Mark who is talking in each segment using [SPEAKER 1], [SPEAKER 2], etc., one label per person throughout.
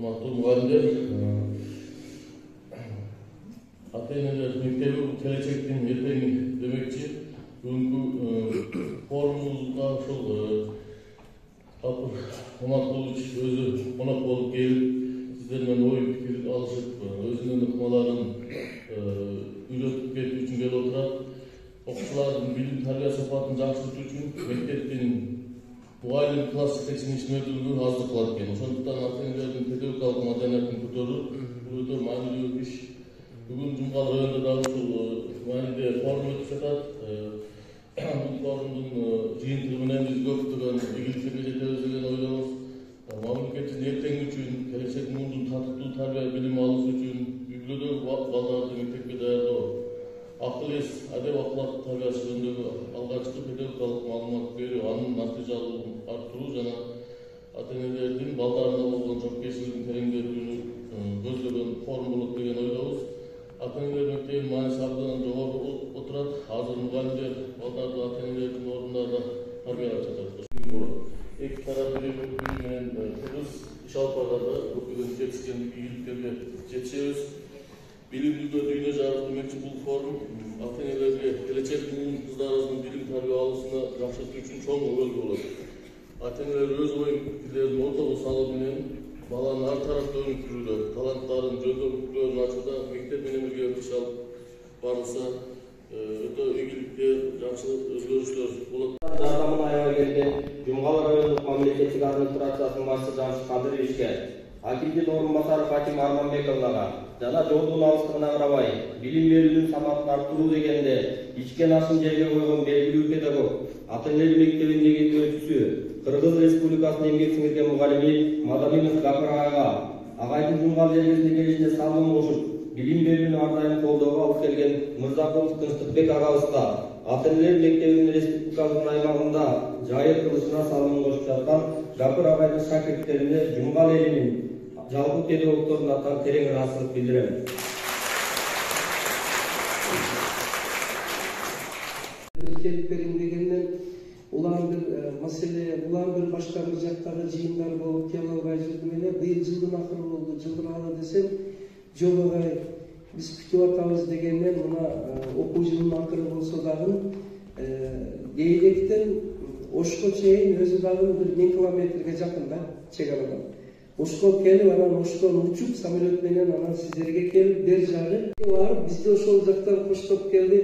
[SPEAKER 1] урматтуу мугалимдер, ата-энелер мектеби келечектин эртеңи демекчи. Бүгүнкү форумубузга ошол Гапыр Омаркулович өзү конок болуп келип, сиздер менен ой пикир алышып, өзүнүн ыкмаларын үйрөтүп кетүү үчүн келип отурат. Окуучулардын билим тарбия сапатын жакшыртуу үчүн мектептин мугалим класс жетекчинин ишмердүүлүгү аздык кылат экен. Ошондуктан ата-энелердин педагогикалык маданиятын көтөрүү бул өтө маанилүү иш. Бүгүн Жумгал районунда дагы ушул мааниде форум өтүп жатат. Бул форумдун жыйынтыгы менен биз көптөгөн ийгиликтерге жетебиз деген ойдобуз. Мамлекеттин эртеңи үчүн, келечек мундун татыктуу тарбия билим алуу үчүн үй-бүлөдөгү балдарды мектепке даярдоо, акыл эс, адеп акылак тарбиясы жөнүндөгү алгачкы педагогикалык маалымат берүү, анын натыйжалуулугун арттыруу жана ата-энелердин балдарына болгон жоопкерчилигин тереңдетүүнү көздөгөн форум болот деген ойдобуз. Ата-энелер мектебинин мааниси абдан жогору отурат. Азыр мугалимдер балдарды ата-энелердин ордунда тарбиялап жатат. Эки тарап бири менен кыргыз иш алып барганда көптөгөн жетишкендик ийгиликтерге жетишебиз. Билимдүүлгө дүйнө жарык демекчи бул форум ата-энелерге келечек кыздарыбыздын билим тарбия алуусуна жакшыртуу үчүн чоң өбөлгү болот. Ата-энелер өз ой пикирлерин ортого салуу менен баланын ар тараптуу өнүктүрүүдө, таланттарын жөндөмдүүлөрүн ачууда мектеп менен бирге иш алып барылса өтө ийгиликтүү, жакшы өзгөрүштөр болот.
[SPEAKER 2] Жардамына аябай келген Жумгал райондук мамлекеттик администрациясынын башчысы Жамшык Кадыровичке, акимдин орун басары Фатима Арманбековнага жана жолдун алыстыгына карабай билим берүүнүн сапатын арттыруу дегенде ичкен ашын жерге койгон белгилүү педагог, ата-энелер мектебинин негизделүүчүсү, Кыргыз Республикасынын эмгек сиңирген мугалими Мадалинов Гапыр агайга агайдын Жумгал жергесине келишине салым кошуп, билим берүүнү ар дайым колдоого алып келген Мырзакулов Тынчтыкбек агабызга ата-энелер мектебинин республикалык аймагында жайыр кылышына салым кошуп жаткан Гапыр агайдын шакирттерине Жумгал элинин жалпы педагогдордун атынан терең ыраазычылык билдирем.
[SPEAKER 3] Келип берин дегенден улам бир маселе, улам бир башка бир жактагы жыйындар болуп кел албай жүрдүм эле. Быйыл жылдын акыры болду, жылдыралы десем, жок агай биз күтүп атабыз дегенден мына окуу жылынын акыры болсо дагы Эйлектен Ошко чейин өзү дагы бир 1 километрге жакын да чек арадан. Ошко келип, анан Оштон учуп самолет менен анан сиздерге келип бер жагы барып, бизди ошол жактан коштоп келди.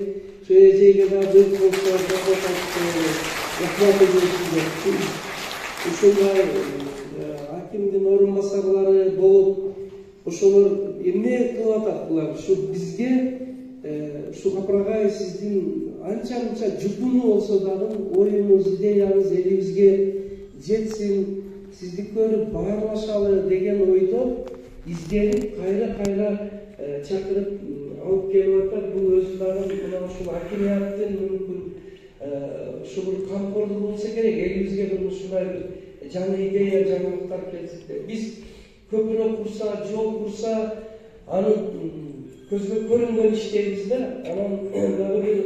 [SPEAKER 3] Şu эжеге дагы бир коштоп рахмат айтып, ушундай акимдин орун басарлары болуп, ошолор эмне кылып атат булар? Ушу бизге ушу Гапыр агай сиздин анча-мынча жупуну болсо дагы оюңуз, идеяңыз элибизге жетсин, сизди көрүп баарлашалы деген ойдо изденип кайра чакырып алып келип атат. Бул өзү дагы мына ушул акимияттын мүмкүн ушу бир камкордугу болсо керек, элибизге бир ушундай бир жаңы идея, жаңылыктар келсе. Биз көпүрө курса, жол курса, аны көзгө көрүнгөн иштейбиз да. Анан дагы бир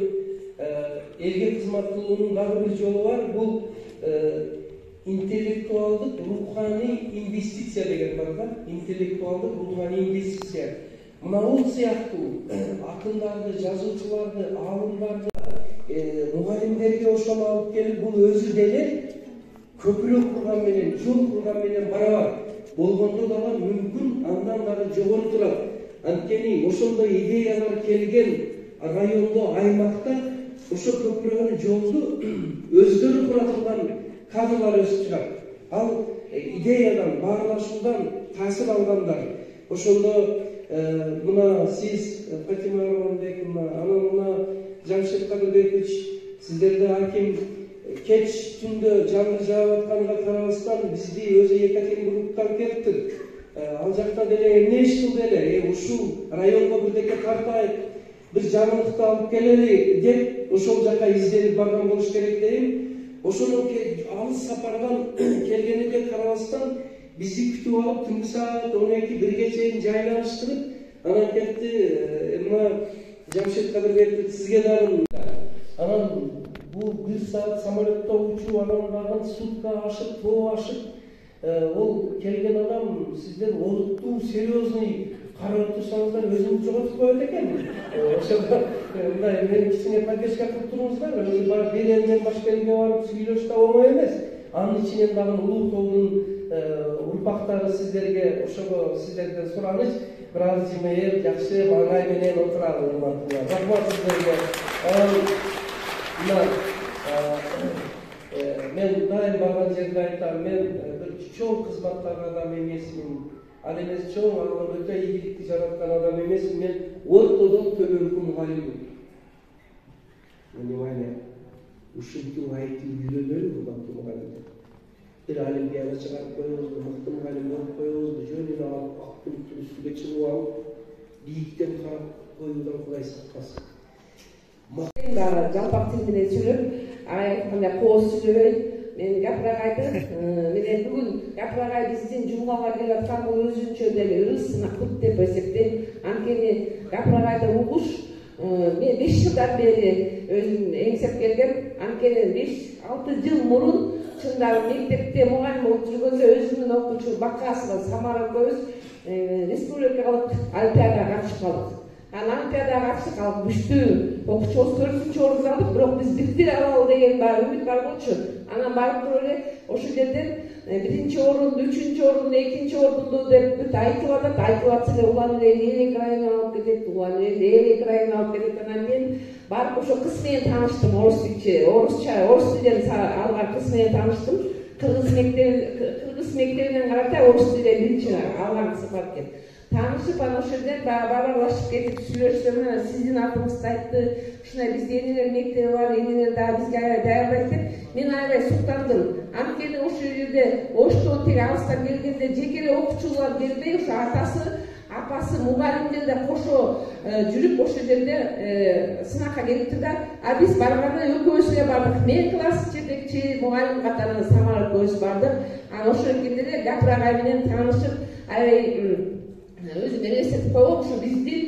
[SPEAKER 3] элге кызмат кылуунун дагы бир жолу бар. Бул интеллектуалдык, руханий инвестиция деген бар да. Интеллектуалдык, руханий инвестиция. Мына бул сыяктуу акындарды, жазуучуларды, аалымдарды, мугалимдерге ошону алып келип, бул өзү деле көпүрө курган менен, жол курган менен барабар болгондо дагы мүмкүн андан дагы жогору турат. Анткени ошондой идеялар келген райондо, аймакта ошо көпүрөнү, жолду өздөрү кура турган кадрлар өсүп чыгат. Ал идеядан, баарлашуудан таасир алгандар. Ошондо мына сиз Фатима Арманбековна, анан мына Жамшык Кадырбекович, сиздерде аким кеч түндө жаңы жаап атканга карабастан бизди өзү Екатеринбургтан келиптир. Ал жакта деле эмне иш кылды эле, ушул районго бирдеке тартайык, бир жаңылыкты алып келели деп ошол жака изденип барган болуш керек дейм. Ошонун алыс сапардан келгенине карабастан бизди күтүп алып түнкү саат 12-1 чейин жайланыштырып, анан кетти. Мына Жамшык Кадырбеков сизге дагы анан бул 1 саат самолетто учуу, анан дагы сутка ашып, тоо ашып, ол келген адам сиздер олуттуу серьезный карап турсаңыздар өзүңүз жоготуп коет экенмин. Ошого мындай мени кичине поддержка кылып туруңуздар. Өзү барып Беренмен Башкенге барып сүйлөшүп да оңой эмес. Анын ичинен дагы Улуутоонун урпактары сиздерге ошого сиздерден сураныч. Бир аз жымыйып, жакшы маңай менен отуралы, урматтуулар. Рахмат сиздерге. Мен дайым барган жерде айтам, мен бир чоң кызматтаган адам эмесмин. Ал эмес чоң, анан өтө ийгиликти жараткан адам эмесмин. Мен ортодон төмөнкү мугалиммин. Внимание. Ушинтип айтып үйрөнөлү урматтуу мугалимдер. Bir olimpiada çıkarıp koyuyoruz, mıhtı muhallim olup koyuyoruz, jönünü alıp, akıllıktır üstüne çıkıp alıp, biyikten karap koyuyordan Kuday saklasın.
[SPEAKER 4] Жалпак тил менен сүйлөп, айтканда кооз сүйлөбөй, мен Гапыр агайды, менен бүгүн Гапыр агай биздин жумгага келип аткан бул өзүнчө деле ырыс сынакыт деп эсептейм. Анткени Гапыр агайды угуш мен 5 жылдан бери өзүм эңсеп келгем. Анткени 5-6 жыл мурун чындап мектепте мугалим болуп жүргөндө өзүмдүн окуучу бакасына Самара экөөбүз республикалык олимпиадага катышып калдык. Олимпиадага катышып калып күчтүү окуучубуз 4-чү орунду алдык, бирок биз биктире алалы деген бар үмүт бар болчу. Анан барып туруп эле ошол жерден 1-чи орунду, 3-чү орунду, 2-чи орунду деп бүт айтып атат. Айтып атса эле улам эле крайына алып кетет, улам эле крайына алып кетет. Анан мен барып ошо кыз менен тааныштым, орус тилден алган кыз менен тааныштым. Кыргыз мектебинен карата орус тилден биринчи алган кыз бар экен. Таанышып, анан ошол жерден бабарлашып кетип сүйлөшсөм, сиздин атыңызды айтты, ушундай бизде энелер мектеби бар, энелер дагы бизге аябай даярдайт деп, мен аябай суктандым. Анткени ошол жерде Оштон тиги алыстан келгенде жеке эле окуучулар келбей, ошо атасы, апасы, мугалимдер да кошо жүрүп ошол жерде сынакка келипти да, а биз барганда экөөбүз эле бардык. Мен класс жетекчи, мугалим катары Самара экөөбүз бардык. Анан ошол жерде эле Гапыр агай менен таанышып, аябай өзүм элестетип койгом, ушу биздин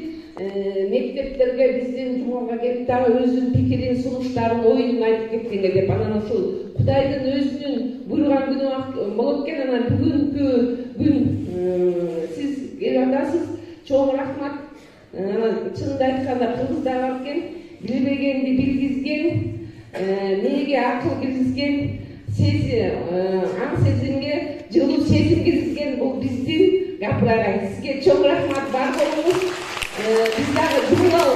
[SPEAKER 4] мектептерге, биздин жумгага келип дагы өзүнүн пикирин, сунуштарын, оюн айтып кеткенге деп. Анан ушул Кудайдын өзүнүн буйруган күнү болот экен. Анан бүгүнкү күн сиз келип атасыз, чоң рахмат. Анан чынында айтканда кыргыздар бар экен, билбегенди билгизген, мээге акыл киргизген, аң сезимге жылуу сезим киргизген бул биздин Гапыр агай. Сизге чоң рахмат, бар болуңуз. Биз дагы жумгал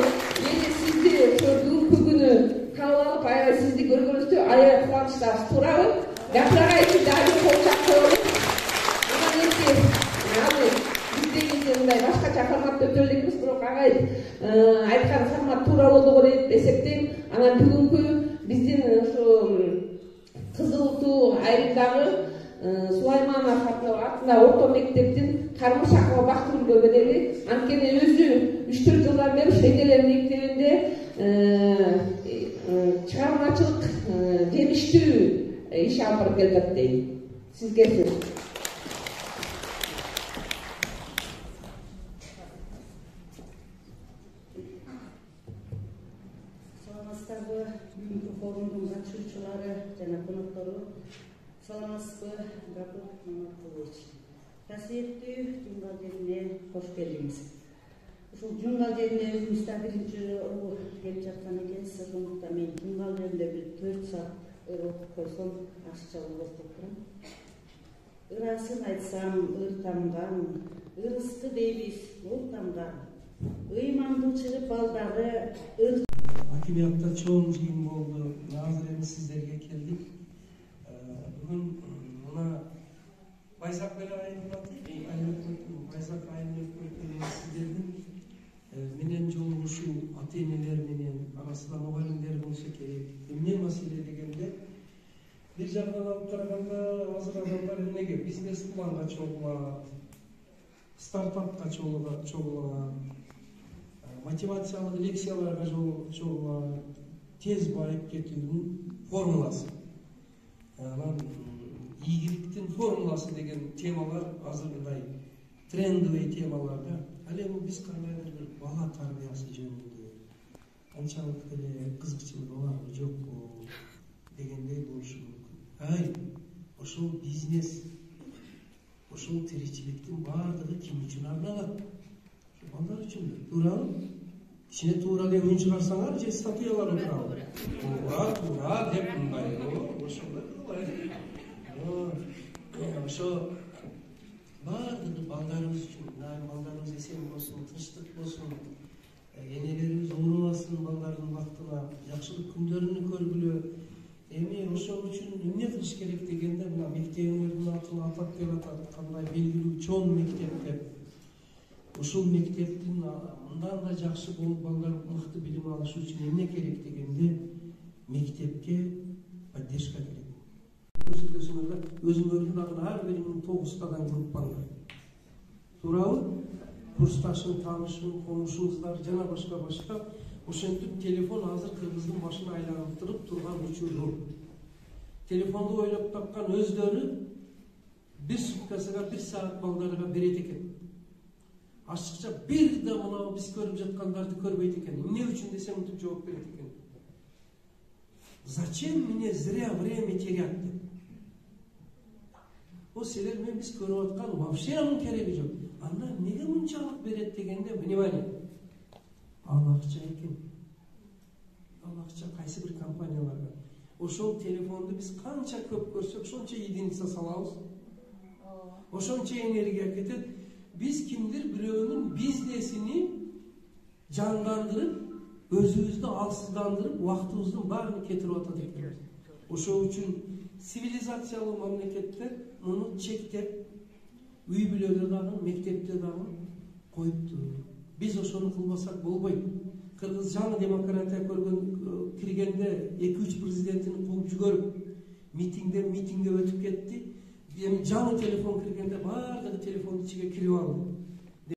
[SPEAKER 4] эми сизди ошо бүгүнкү күнү кабыл алып, аябай сизди көргөнүбүздө аябай кубанычтабыз. Туурабы? Гапыр агай үчүн дагы кол чапкылабыз. Анан эми биздегине мындай башкача форматта өтө элекпиз, бирок агай айткан формат туура болду го деп эсептейм. Анан бүгүнкү биздин ошо Кызыл Туу айрымдагы Сулайманов атында орто мектептин кармышакова Бактыгүлгө бедели. Анткени өзү 3-4 жылдан бери Шенелер мектебинде чыгармачылык жемиштүү иш алып барып келатат дейм. Сизге сөз.
[SPEAKER 5] Саламатсыздарбы, бүгүнкү форумдун катышуучулары жана коноктору. Саламатсызбы, Гапыр Маматович. Касиеттүү жумгал жерине кош келдиңиз. Ушул жумгал жерине өзүңүз да биринчи жолу келип жаткан экенсиз. Ошондуктан мен жумгал жеринде бир 4 саат отуруп койсом ашыкча болот деп турам. Ырасын айтсам, ыр тамган, ырысты дейбиз, ол тамган. Ыйманды чыгып балдары ыр.
[SPEAKER 3] Акимиятта чоң жыйын болду. Азыр эми сиздерге келдик. Бүгүн мына Байзак айында Байзак айында сиздердин менен жолугушуу ата-энелер менен арасында мугалимдер болсо керек. Эмне маселе дегенде бир жагдан алып караганда азыр адамдар эмнеге бизнес планга чогулат, стартапка чогулат, мотивациялык лекцияларга чогулат, тез байып кетүүнүн формуласы. Анан ийгиликтин формуласы деген темалар азыр мындай трендовый темалар да. Ал эми биз кандайдыр бир бала тарбиясы жөнүндө анчалык деле кызыкчылыгы барбы жокпу дегендей болушу мүмкүн. Ошол бизнес, ушул тиричиликтин баардыгы ким үчүн арналат? Балдар үчүн. Туурабы? Ичине туура деп үн чыгарсаңар, же статьялар турабы? Туура деп мындай. Ошондой. Ошо баардыгы балдарыбыз үчүн, балдарыбыз эсен болсун, тынчтык болсун, энелерибиз оорубасын, балдардын бактына жакшылык күндөрүнү көргүлө. Эми ошол үчүн эмне кылыш керек дегенде, мына мектебиңердин атын атап келип атат, кандай белгилүү чоң мектеп деп. Ушул мектептин мындан да жакшы болуп балдар мыкты билим алышы үчүн эмне керек дегенде, мектепке поддержка керек. Көрсөтөсүңөр да, өзүңөрдүн ар биринин 9 группаңдар. Туурабы? Курсташың, таанышың, комушуңуздар жана башка. Ошентип телефон азыр кыргыздын башына айланып турган учуру. Телефонду ойлоп тапкан өздөрү 1 суткасына 1 саат балдарга берет экен. Ашыкча бир да мына биз көрүп жаткандарды көрбөйт экен. Эмне үчүн десем мынтип жооп берет экен. Зачем мне зря время терять? О силер мен биз көрүп аткан вообще анын кереги жок. Анда эмнеге мынчалык берет дегенде, внимание. Ал акча экен. Ал акча кайсы бир компанияларга. Ошол телефонду биз канча көп көрсөк, ошончо единица салабыз. Ошончо энергия кетет. Биз кимдир бирөөнүн бизнесини жандандырып, өзүбүздү алсыздандырып, убактыбыздын баарын кетирип атат экенбиз. Ошол үчүн цивилизациялуу мамлекеттер муну чектеп, үй бүлөдө дагы, мектепте дагы коюпту. Биз ошону кылбасак болбойт. Кыргыз жаңы демократия көргөн киргенде 2-3 президентин кууп жүгөрүп, митингге өтүп кетти. Эми жаңы телефон киргенде баардыгы телефондун ичиге кирип алды.